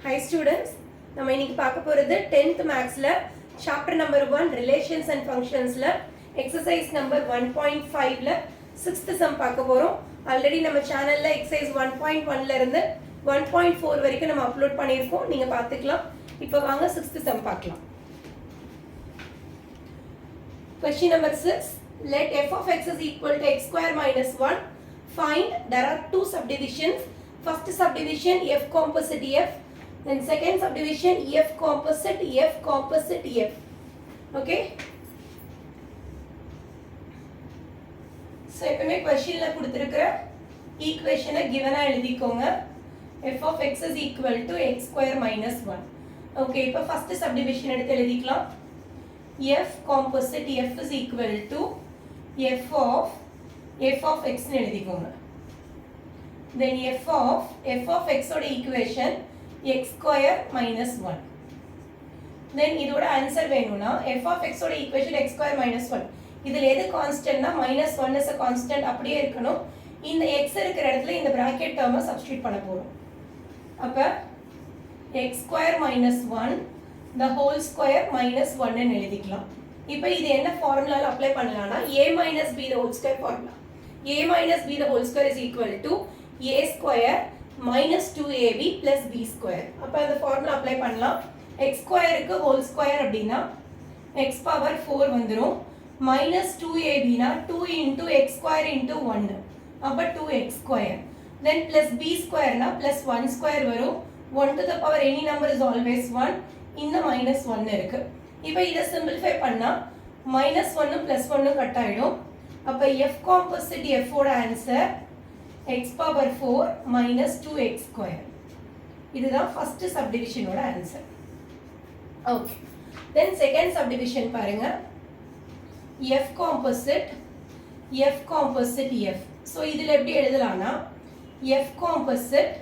Hi students, நம்ம இன்னைக்கு பார்க்க போறது 10th Mathsல chapter number 1 relations and functionsல exercise number 1.5ல 6th sum பார்க்க போறோம். ஆல்ரெடி நம்ம சேனல்ல exercise 1.1ல இருந்து 1.4 வரைக்கும் நம்ம அப்லோட் பண்ணியிருக்கோம். நீங்க பார்த்துக்கலாம். இப்போ வாங்க 6th sum பார்க்கலாம். Question number 6. Let f of x is equal to x square minus 1. Find there are two subdivisions. First subdivision f composite f. Then second subdivision f composite f composite f. Okay. So எப்பவுமே questionல கொடுத்திருக்கிற equation given-ஆ எழுதிக்கோங்க. f of x is equal to x square minus 1. Okay, இப்போ first subdivision எடுத்து எழுதிக்கலாம். f composite f is equal to f of x னு எழுதிக்கோங்க. Then f of x ஓட equation x square minus 1. Then இதோட answer வேணும்னா f of x ஓட equation x square minus 1. இதில் எது கான்ஸ்டன்ட்னா minus 1 is a constant அப்படியே இருக்கணும். இந்த x இருக்கிற இடத்துல இந்த bracket term substitute பண்ண போறோம். அப்ப x square minus 1 the whole square minus 1 ன்னு எழுதிக்கலாம். இப்போ இது என்ன ஃபார்முலால அப்ளை பண்ணலாம்னா a minus b the whole square formula. a minus b the whole square is equal to a square minus 2ab plus b square. அப்ப அந்த formula apply பண்ணலாம். x ஸ்கொயருக்கு whole square அப்படினா x power 4 வந்துரும். minus 2ab னா 2 into x square into 1. அப்ப 2x square. Then plus b square னா plus 1 square வரும். 1 to the power any number is always 1. இந்த minus 1 இருக்கு. இப்போ இத சிம்பிளிஃபை பண்ணா minus 1 plus 1 கட் ஆயிடும். அப்ப f composite f ஓட answer x power 4 minus 2x square. இதுதான் first subdivision ஓட answer. Okay. Then second subdivision பாருங்க. f composite f. So இதில எப்படி எழுதலாம்னா f composite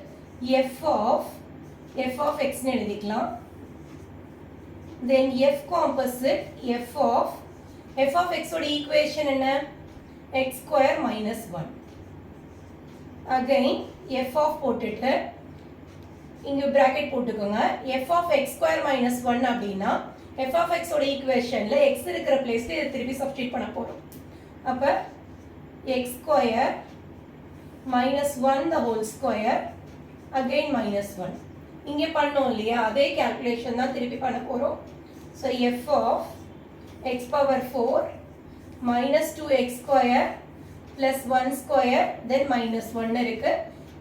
f of x னு எழுதிக்கலாம். Then f composite f of x ஓட equation என்ன? x square minus 1. Again f of போட்டுட்டு இங்க bracket போட்டுக்கோங்க. f of x square minus 1 அப்படினா f of x ஓட equationல x இருக்கிற பிளேஸ்ல இத திருப்பி சப்ஸ்டிட்யூட் பண்ண போறோம். அப்ப x square minus 1 the whole square again minus 1. இங்க பண்ணோம் இல்லையா அதே கால்குலேஷன் தான் திருப்பி பண்ண போறோம். So f of x power 4 minus 2x square plus 1 square then minus 1 இருக்கு.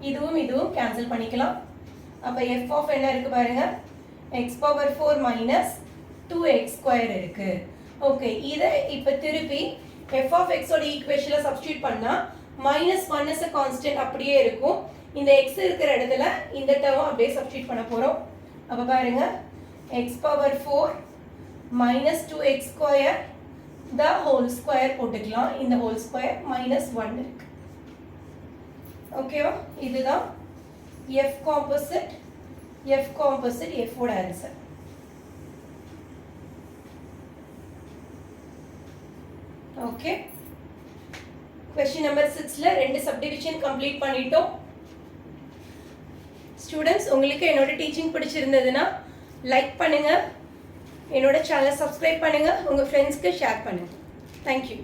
இதுவும் கேன்சல் பண்ணிக்கலாம். அப்ப f of என்ன இருக்கு பாருங்க x power 4 minus 2x square இருக்கு. ஓகே இத இப்ப திருப்பி f of x ஓட ஈக்குவேஷன்ல சப்ஸ்டிட்யூட் பண்ணா minus 1 is a constant அப்படியே இருக்கும். இந்த x இருக்கிற இடத்துல இந்த டேர்ம் அப்படியே சப்ஸ்டிட்யூட் பண்ண போறோம். அப்ப பாருங்க x power 4 minus 2x square the whole square போட்டுக்கலாம். இந்த whole square minus 1 இருக்கு. ஓகேவா? இதுதான் f composite f ஓட ஆன்சர். ஓகே. question number 6ல ரெண்டு சப்டிவிஷன் கம்ப்ளீட் பண்ணிட்டோம். ஸ்டூடண்ட்ஸ் உங்களுக்கு என்னோட டீச்சிங் பிடிச்சிருந்ததுன்னா லைக் பண்ணுங்க, என்னோட சேனலை சப்ஸ்கிரைப் பண்ணுங்க, உங்க ஃப்ரெண்ட்ஸ்க்கு ஷேர் பண்ணுங்க. Thank you.